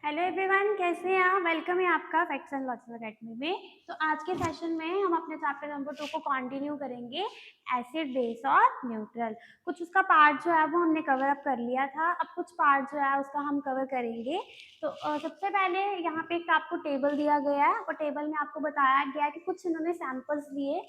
Hello everyone, कैसे हैं आप। वेलकम है आपका फैक्ट्स एंड लॉजिक अकेडमी में। तो आज के सेशन में हम अपने चैप्टर नंबर 2 को कंटिन्यू करेंगे, एसिड बेस और न्यूट्रल। कुछ उसका पार्ट जो है वो हमने कवर अप कर लिया था, अब कुछ पार्ट जो है उसका हम कवर करेंगे। तो सबसे पहले यहाँ पे एक आपको टेबल दिया गया है और टेबल में आपको बताया गया है कि कुछ इन्होंने सैंपल्स दिए।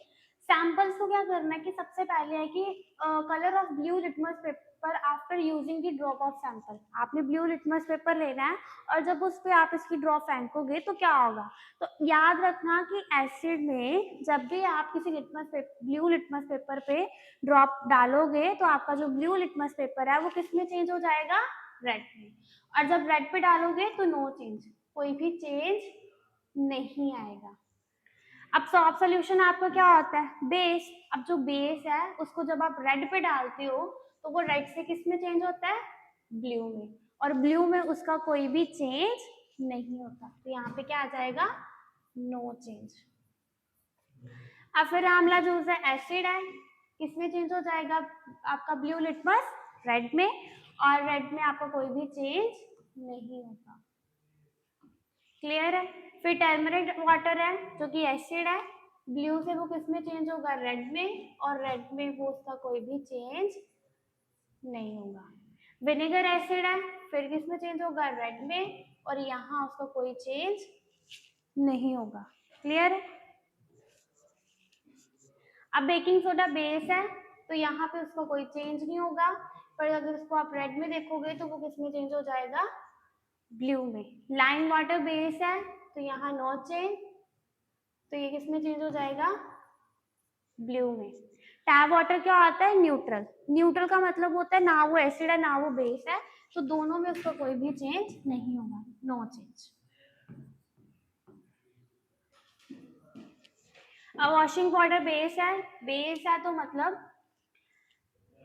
सैंपल्स को क्या करना है कि सबसे पहले है कि colour of blue litmus paper after using the drop of sample. आपने ब्लू लिटमस पेपर लेना है और जब उस पे आप इसकी ड्रॉप फेंकोगे तो क्या होगा। तो याद रखना कि एसिड में जब भी आप किसी ब्लू लिटमस पेपर पे ड्रॉप डालोगे तो आपका जो ब्लू लिटमस पेपर है वो किस में चेंज हो जाएगा, रेड में। और जब रेड पे डालोगे तो नो चेंज, कोई भी चेंज नहीं आएगा। अब सॉफ्ट सोल्यूशन आपका क्या होता है, बेस। अब जो बेस है उसको जब आप रेड पे डालते हो तो वो रेड से किस में चेंज होता है, ब्लू में। और ब्लू में उसका कोई भी चेंज नहीं होता, तो यहाँ पे क्या आ जाएगा, नो चेंज। अब फिर आंवला जूस है, एसिड है, किसमें चेंज हो जाएगा आपका ब्लू लिटमस, रेड में। और रेड में आपका कोई भी चेंज नहीं होता। क्लियर है। फिर टर्मरिक वाटर है जो कि एसिड है, ब्लू से वो किस में चेंज होगा, रेड में। और रेड में वो उसका कोई भी चेंज नहीं होगा। विनेगर एसिड है, फिर किस में चेंज होगा, रेड में। और यहाँ उसका कोई चेंज नहीं होगा। क्लियर है। अब बेकिंग सोडा बेस है तो यहाँ पे उसका कोई चेंज नहीं होगा, पर अगर उसको आप रेड में देखोगे तो वो किस में चेंज हो जाएगा, ब्लू में। लाइम वाटर बेस है तो यहाँ नो चेंज, तो ये किस में चेंज हो जाएगा, ब्लू में। टैप वाटर क्या होता है, न्यूट्रल। न्यूट्रल का मतलब होता है ना वो एसिड है ना वो बेस है, तो दोनों में उसका कोई भी चेंज नहीं होगा, नो चेंज। अब वॉशिंग पाउडर बेस है तो मतलब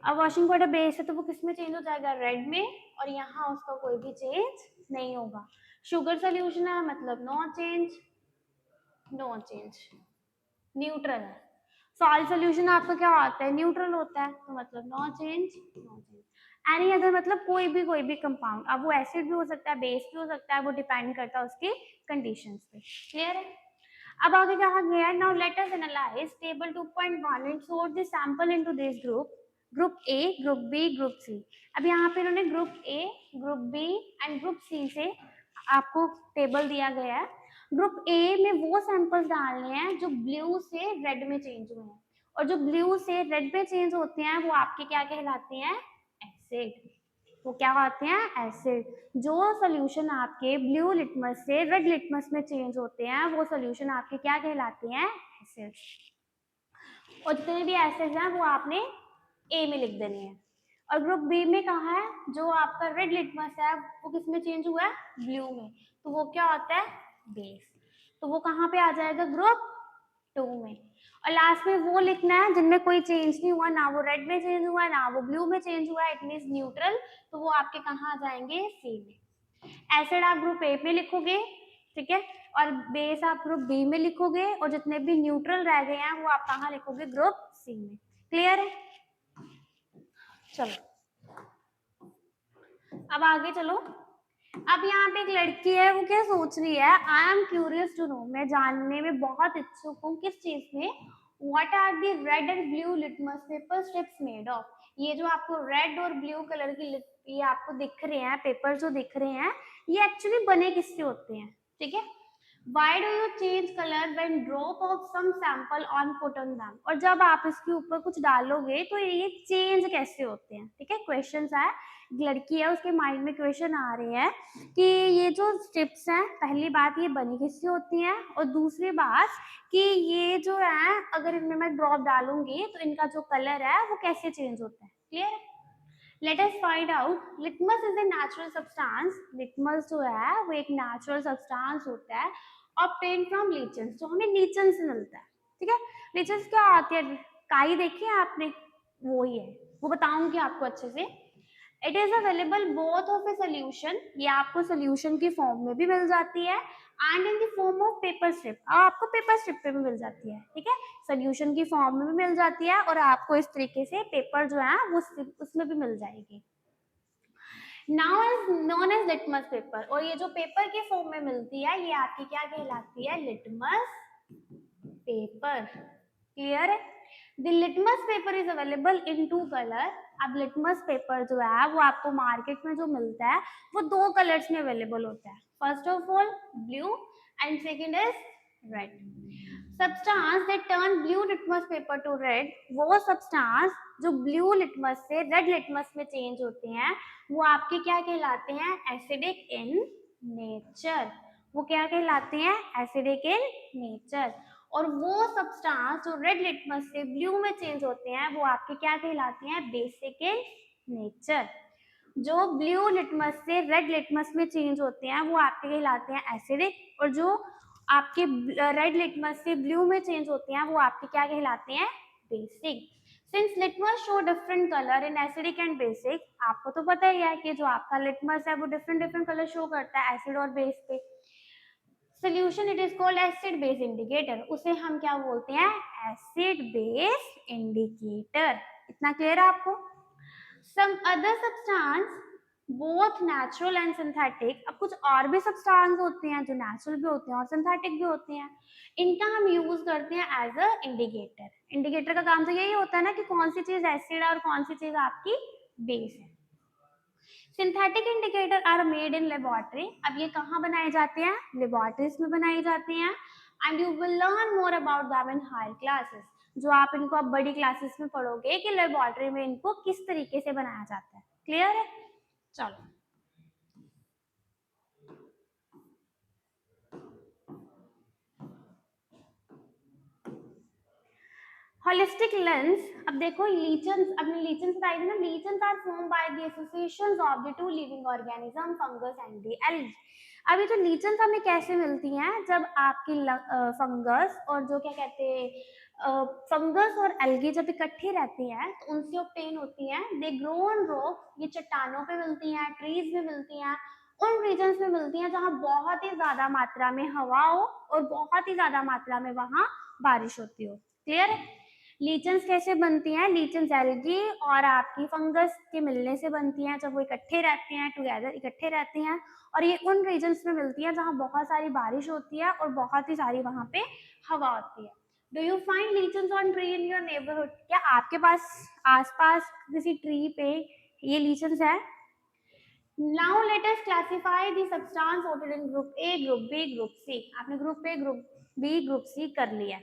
अब वॉशिंग पाउडर बेस है तो वो किस में चेंज हो जाएगा, रेड में। और यहाँ उसका कोई भी चेंज नहीं होगा। शुगर सोल्यूशन है मतलब no change, no change, neutral है। सॉल्ट सोल्यूशन आपका क्या होता है, न्यूट्रल होता है, तो मतलब no change, no change. Any other मतलब कोई भी कंपाउंड, अब वो एसिड भी हो सकता है, बेस भी हो सकता है, वो डिपेंड करता है उसकी कंडीशंस पे। क्लियर है। अब आगे कहा गया है, now let us analyse table 2.1 and sort the sample into this group A, group B, group C. अब यहाँ पे इन्होंने group A, group B and group C से आपको टेबल दिया गया है। ग्रुप ए में वो सैंपल्स डालने हैं जो ब्लू से रेड में चेंज हुए हैं, और जो ब्लू से रेड में चेंज होते हैं वो आपके क्या कहलाते हैं, एसिड। वो क्या होते हैं, एसिड। जो सोल्यूशन आपके ब्लू लिटमस से रेड लिटमस में चेंज होते हैं वो सोल्यूशन आपके क्या कहलाते हैं, एसिड। और जितने भी एसिड्स हैं वो आपने ए में लिख देने हैं। और ग्रुप बी में कहा है जो आपका रेड लिटमस है वो किस में चेंज हुआ है, ब्लू में, तो वो क्या होता है, बेस। तो वो कहाँ पे आ जाएगा, ग्रुप 2 में। और लास्ट में वो लिखना है जिनमें कोई चेंज नहीं हुआ, ना वो रेड में चेंज हुआ ना वो ब्लू में चेंज हुआ, इट मींस न्यूट्रल, तो वो आपके कहाँ आ जाएंगे, सी में। एसिड आप ग्रुप ए में लिखोगे, ठीक है, और बेस आप ग्रुप बी में लिखोगे, और जितने भी न्यूट्रल रह गए हैं वो आप कहाँ लिखोगे, ग्रुप सी में। क्लियर है। चलो अब आगे चलो। अब यहाँ पे एक लड़की है, वो क्या सोच रही है, I am curious to know, मैं जानने में बहुत इच्छुक हूँ, किस चीज में, what are the red and blue litmus paper strips made of. ये जो आपको रेड और ब्लू कलर की ये आपको दिख रहे हैं पेपर जो दिख रहे हैं, ये एक्चुअली बने किससे होते हैं, ठीक है। Why do you change color when drop of some sample on put on them? और जब आप इसके ऊपर कुछ डालोगे तो ये चेंज कैसे होते हैं, ठीक है। क्वेश्चन है, लड़की है उसके माइंड में क्वेश्चन आ रहे हैं कि ये जो स्ट्रिप्स हैं, पहली बात ये बनी किससे होती हैं, और दूसरी बात कि ये जो है अगर इनमें मैं ड्रॉप डालूंगी तो इनका जो कलर है वो कैसे चेंज होता है। Clear. Let us find out. Litmus is a natural substance. Litmus जो है वो एक natural substance होता है obtained from lichens, जो हमें लीचन से मिलता है, ठीक है। लीचन्स क्या आती है, काई देखी है आपने, वो ही है, वो बताऊंगी आपको अच्छे से। It is available both of a solution, ये आपको सोल्यूशन की फॉर्म में भी मिल जाती है and in the form of paper strip, आपको पेपर स्ट्रिप पे भी मिल जाती है, ठीक है। सोल्यूशन की फॉर्म में भी मिल जाती है और आपको इस तरीके से पेपर जो है वो उसमें भी मिल जाएगी। Now is known as litmus paper, और ये जो पेपर के फॉर्म में मिलती है ये आपकी क्या कहलाती है, लिटमस पेपर। क्लियर है? The litmus paper is available in two colour. अब लिटमस पेपर जो है वो आपको मार्केट में जो मिलता है वो दो कलर्स में अवेलेबल होता है, first of all blue and second is red. Substance that turn blue litmus paper two red, वो सब्सटेंस जो ब्लू लिटमस से रेड लिटमस में चेंज होते हैं वो आपके क्या कहलाते हैं, एसिडिक इन नेचर। वो क्या कहलाते हैं, एसिडिक इन नेचर। और वो सब्सटेंस जो रेड लिटमस से ब्लू में चेंज होते हैं वो आपके क्या कहलाते हैं, बेसिक इन नेचर। जो ब्लू लिटमस से रेड लिटमस में चेंज होते हैं वो आपके कहलाते हैं एसिडिक, और जो आपके रेड लिटमस से ब्लू में चेंज होते हैं वो आपके क्या कहलाते हैं, basic. Since litmus show different colour in acidic and basic, आपको तो पता ही है कि जो आपका लिटमस है वो डिफरेंट डिफरेंट कलर शो करता है एसिड और बेस पे। Solution it is called acid base indicator, उसे हम क्या बोलते हैं, एसिड बेस इंडिकेटर। इतना क्लियर है आपको? Some other substance both natural and synthetic, अब कुछ और भी सब्सटेंस होते हैं जो नेचुरल भी होते हैं और सिंथेटिक भी होते हैं, इनका हम यूज करते हैं एज अ इंडिकेटर। इंडिकेटर का काम तो यही होता है ना कि कौन सी चीज एसिड है और कौन सी चीज आपकी बेस है। Synthetic indicator are made in laboratory, अब ये कहाँ बनाए जाते हैं, लेबोरेटरीज में बनाए जाते हैं। And you will learn more about them in higher classes, जो आप इनको अब बड़ी क्लासेस में पढ़ोगे कि लेबोरेटरी में इनको किस तरीके से बनाया जाता है। क्लियर है? चलो, होलिस्टिक लेंस। अब देखो लीचन्स, अपने लीचन्स बताई थी ना, lichens are form by the associations of the two living organism, fungus and the algae. अभी जो लीचन्स हमें कैसे मिलती हैं, जब आपकी फंगस और जो क्या कहते हैं फंगस और एल्गी जब इकट्ठी रहती हैं तो उनसे ऑब्टेन होती हैं। दे ग्रो ऑन रॉक, ये चट्टानों पे मिलती हैं, ट्रीज में मिलती हैं, उन रीजन्स में मिलती हैं जहाँ बहुत ही ज्यादा मात्रा में हवा हो और बहुत ही ज्यादा मात्रा में वहां बारिश होती हो। क्लियर है? लीचन्स कैसे बनती हैं, लीचन्स एल्गी और आपकी फंगस के मिलने से बनती हैं, जब वो इकट्ठे रहते हैं, टुगेदर इकट्ठे रहते हैं, और ये उन रीजन्स में मिलती है जहाँ बहुत सारी बारिश होती है और बहुत ही सारी वहां पे हवा होती है। Do you find lichens on tree in your neighbourhood, क्या आपके पास आसपास किसी ट्री पे ये लीचन्स है? Now let us classify the substance voted in group A, group B, group C. आपने group A, group B, group C कर लिया।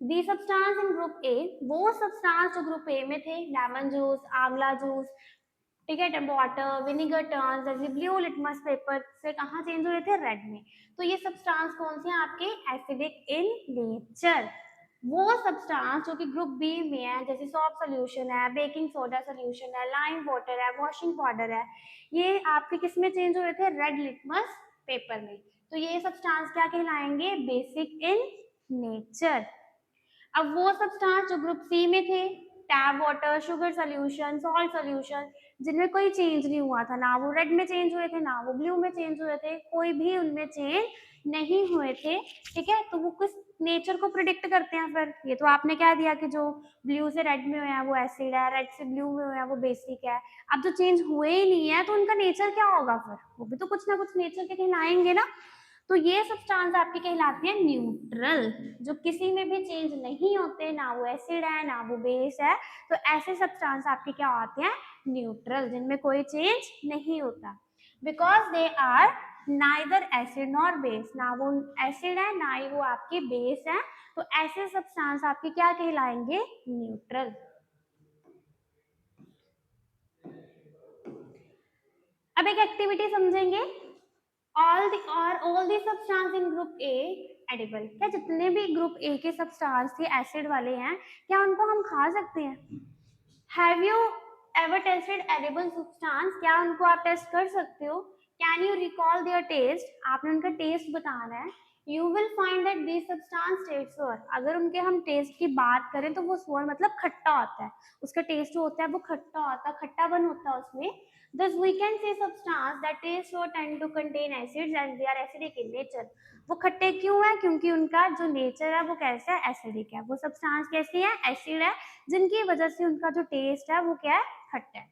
The substance in group A, वो substance जो group A में थे, lemon juice, आंवला juice, ठीक है, वाटर, विनेगर टर्न्स, जैसे ब्लू लिटमस पेपर से कहाँ चेंज हुए थे, रेड में। तो ये सब्सटेंस कौन से हैं आपके, एसिडिक इन नेचर। वो सब्सटेंस जो कि ग्रुप बी में है, जैसे सॉप सोल्यूशन है, बेकिंग सोडा सोल्यूशन है, लाइम वाटर है, वॉशिंग पाउडर है, ये आपके किस में चेंज हुए थे, रेड लिटमस पेपर में। तो ये सब्सटेंस क्या कहलाएंगे, बेसिक इन नेचर। अब वो सब्सटेंस जो ग्रुप सी में थे, tap water, sugar solution, salt solution, जिनमें कोई चेंज नहीं हुआ था, ना वो रेड में चेंज हुए थे ना वो ब्लू में चेंज हुए थे, कोई भी उनमें चेंज नहीं हुए थे। ठीक है, तो वो किस नेचर को प्रिडिक्ट करते हैं फिर, ये तो आपने क्या दिया कि जो ब्लू से रेड में हुए हैं वो एसिड है, रेड से ब्लू में हुए हैं वो बेसिक है। अब जो चेंज हुए ही नहीं है तो उनका नेचर क्या होगा, फिर वो भी तो कुछ ना कुछ नेचर के कहलाएंगे ना। तो ये सब्सटेंस आपकी कहलाती है न्यूट्रल, जो किसी में भी चेंज नहीं होते, ना वो एसिड है ना वो बेस है। तो ऐसे सब्सटेंस आपके क्या होते हैं, न्यूट्रल, जिनमें कोई चेंज नहीं होता, because they are neither acid nor base, ना वो एसिड है ना ही वो आपके बेस है। तो ऐसे सब्सटेंस आपके क्या कहलाएंगे, न्यूट्रल। अब एक एक्टिविटी समझेंगे, all the substance in group A edible, क्या जितने भी ग्रुप ए के सब्सटेंस थे एसिड वाले हैं, क्या उनको हम खा सकते हैं? Have you ever tasted edible substance, क्या उनको आप टेस्ट कर सकते हो? Can you recall their taste, आपने उनका टेस्ट बताना है। You will find that this substance taste sour, अगर उनके हम टेस्ट की बात करें तो वो सोर मतलब खट्टा होता है, उसका टेस्ट जो होता है वो खट्टा होता है, खट्टापन होता है उसमें। Thus we can say substance that taste or tend to contain acids and they are acidic in nature. वो खट्टे क्यों है, क्योंकि उनका जो नेचर है वो कैसा है, एसिडिक है। वो सब्सटेंस कैसी है, एसिड है, जिनकी वजह से उनका जो टेस्ट है वो क्या है, खट्टा है।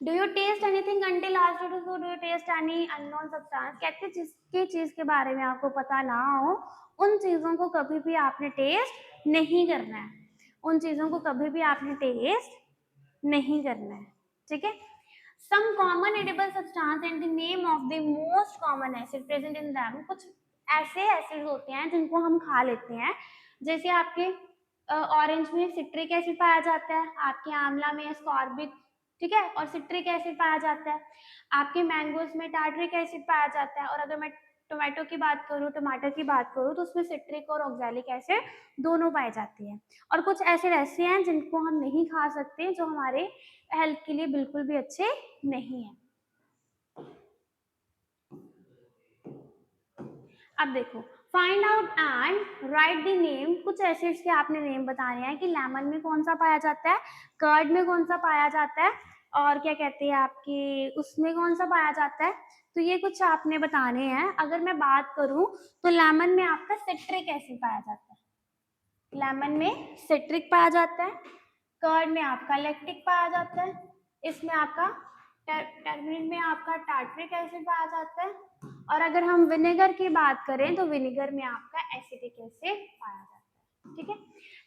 Do you taste anything until asked to do you taste any unknown substance, कहते हैं जिसकी चीज के बारे में आपको पता ना हो उन चीजों को कभी भी आपने टेस्ट नहीं करना है, उन चीजों को कभी भी आपने टेस्ट नहीं करना है, ठीक है। Some common edible substance and the name of the most common acid present in them, कुछ ऐसे एसिड होते हैं जिनको हम खा लेते हैं, जैसे आपके ऑरेंज में सिट्रिक एसिड पाया जाता है, आपके आंवला में स्कॉर्बिक, ठीक है, और सिट्रिक एसिड पाया जाता है, आपके मैंगोज में टार्ट्रिक एसिड पाया जाता है, और अगर मैं टोमेटो की बात करूँ, टमाटर की बात करूँ, तो उसमें सिट्रिक और ऑक्सैलिक एसिड दोनों पाए जाते हैं। और कुछ एसिड ऐसे हैं जिनको हम नहीं खा सकते, जो हमारे हेल्थ के लिए बिल्कुल भी अच्छे नहीं है। अब देखो, find out and right the name, कुछ एसिड्स के आपने नेम बताने हैं कि लेमन में कौन सा पाया जाता है, कर्ड में कौन सा पाया जाता है, और क्या कहते हैं आपकी उसमें कौन सा पाया जाता है, तो ये कुछ आपने बताने हैं। अगर मैं बात करूं तो लेमन में आपका सिट्रिक एसिड पाया जाता है, लेमन में सिट्रिक पाया जाता है, कर्ड में आपका लैक्टिक पाया जाता है, इसमें आपका टर्मरिन में आपका टार्ट्रिक एसिड पाया जाता है, और अगर हम विनेगर की बात करें तो विनेगर में आपका एसिटिक एसिड पाया जाता है, ठीक है।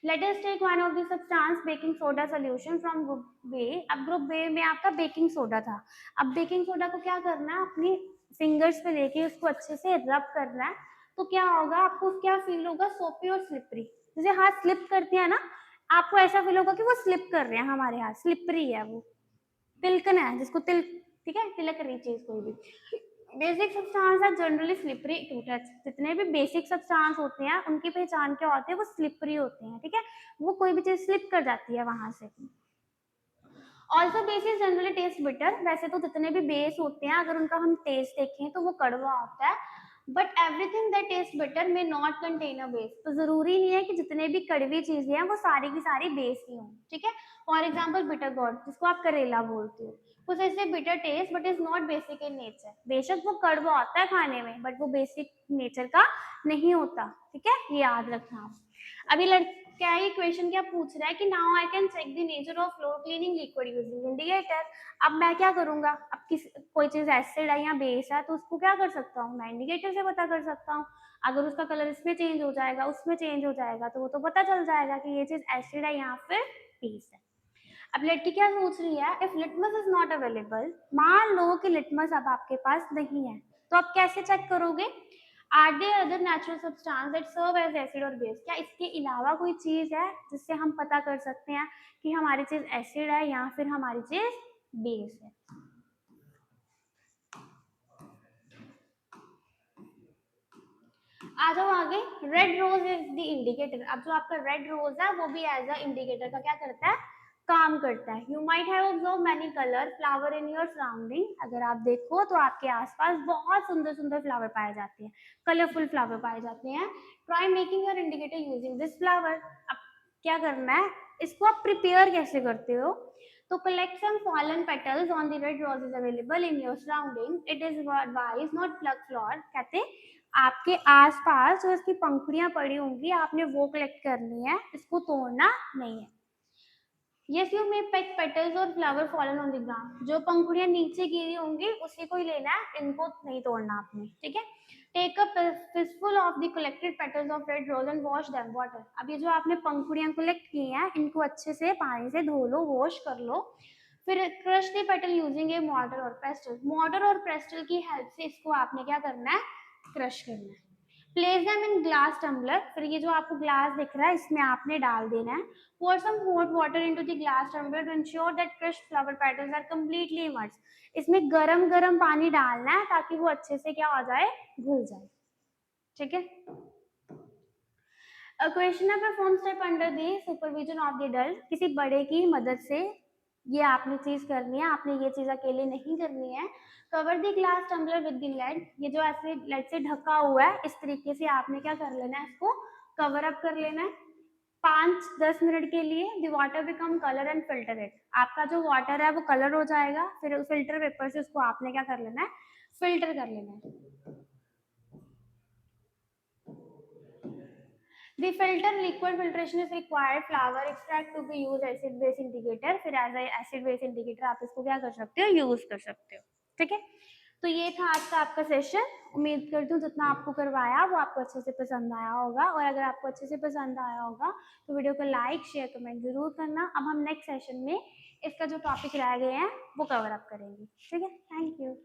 Let us take one of the substance baking soda solution from group B. अब ग्रुप बी में आपका बेकिंग सोडा था। अब बेकिंग सोडा को क्या करना है, अपनी फिंगर्स पे लेके उसको अच्छे से रब करना है, तो क्या होगा, आपको क्या फील होगा, सोपी और स्लिपरी, जैसे हाथ स्लिप करते हैं ना, आपको ऐसा फील होगा कि वो स्लिप कर रहे हैं, हमारे हाथ स्लिपरी है, वो तिलकन है जिसको तिल, ठीक है, तिलक रही चीज कोई भी। Basic substance are generally slippery to touch, जितने भी बेसिक सब्सटेंस होते हैं उनकी पहचान क्या होती है, वो स्लिपरी होते हैं, ठीक है, वो कोई भी चीज स्लिप कर जाती है वहां से। Also base is generally test bitter, वैसे तो जितने भी बेस होते हैं अगर उनका हम टेस्ट देखें तो वो कड़वा होता है, but everything that test bitter में नॉट कंटेन अ बेस, तो जरूरी नहीं है कि जितने भी कड़वी चीजें हैं वो सारी की सारी बेस ही हों, ठीक है। फॉर एग्जाम्पल बिटर गॉड, जिसको आप करेला बोलते हो, कुछ ऐसे bitter taste but is not basic in nature, बेशक वो कड़वा होता है खाने में बट वो बेसिक नेचर का नहीं होता, ठीक है, ये याद रखना। अभी क्या ये क्वेश्चन क्या पूछ रहा है कि now I can check the nature of floor cleaning liquid using indicator. अब मैं क्या करूंगा, अब कोई चीज एसिड है या बेस है तो उसको क्या कर सकता हूँ, मैं इंडिकेटर से पता कर सकता हूँ। अगर उसका कलर इसमें चेंज हो जाएगा, उसमें चेंज हो जाएगा, तो वो तो पता चल जाएगा कि ये चीज एसिड है या फिर बेस है। अब लड़की क्या सोच रही है, if litmus is not available, मान लो कि लिटमस अब आपके पास नहीं है, तो आप कैसे चेक करोगे, are there other natural substance that serve as acid और बेस, क्या इसके अलावा कोई चीज है जिससे हम पता कर सकते हैं कि हमारी चीज एसिड है या फिर हमारी चीज बेस है। आ जाओ आगे, red rose is the indicator. अब जो आपका रेड रोज है वो भी एज अ इंडिकेटर का क्या करता है, काम करता है। You might have observe many colour flower in your surrounding, अगर आप देखो तो आपके आसपास बहुत सुंदर सुंदर फ्लावर पाए जाते हैं, कलरफुल फ्लावर पाए जाते हैं। Try making your indicator using this flower. अब क्या करना है, इसको आप प्रिपेयर कैसे करते हो, तो collect some fallen petals on the red roses available in your surrounding. It is advised not pluck flower, कहते आपके आसपास जो इसकी पंखुड़ियां पड़ी होंगी आपने वो कलेक्ट करनी है, इसको तोड़ना नहीं है। Yes, you may pick petals or flower fallen on the ground. जो पंखुड़ियां नीचे गिरी होंगी उसी को ही लेना है, इनको नहीं तोड़ना आपने, ठीक है। Take a fistful of the collected petals of red rose and wash them water. अब ये जो आपने पंखुड़ियां कलेक्ट की हैं इनको अच्छे से पानी से धो लो, वॉश कर लो, फिर crush the petal using a mortar और पेस्टल, मॉर्टर और पेस्टल की हेल्प से इसको आपने क्या करना है, क्रश करना है। Place them in glass tumbler, फिर ये जो आपको ग्लास दिख रहा है इसमें आपने डाल देना है। Pour some hot water into the glass tumbler to ensure that crushed flower petals are completely immersed. इसमें गरम गरम पानी डालना है ताकि वो अच्छे से क्या हो जाए, घुल जाए, ठीक है। A questioner performs step under the supervision of the adult, किसी बड़े की मदद से ये आपने चीज करनी है, आपने ये चीज अकेले नहीं करनी है। Cover the glass tumbler with the lid, ये जो ऐसे लेड से ढका हुआ है इस तरीके से आपने क्या कर लेना है, इसको कवर अप कर लेना है 5-10 मिनट के लिए। The water become colour and filter it, आपका जो वाटर है वो कलर हो जाएगा, फिर फिल्टर पेपर से उसको आपने क्या कर लेना है, फिल्टर कर लेना है। The filter liquid filtration is required flower extract to be used acid base indicator. फिर एज एसिड बेस इंडिकेटर आप इसको क्या कर सकते हो, यूज कर सकते हो। ठीक है, तो ये था आज का आपका सेशन। उम्मीद करती हूँ जितना आपको करवाया वो आपको अच्छे से पसंद आया होगा, और अगर आपको अच्छे से पसंद आया होगा तो वीडियो को लाइक शेयर कमेंट जरूर करना। अब हम नेक्स्ट सेशन में इसका जो टॉपिक रह गए हैं वो कवर अप करेंगे। ठीक है, थैंक यू।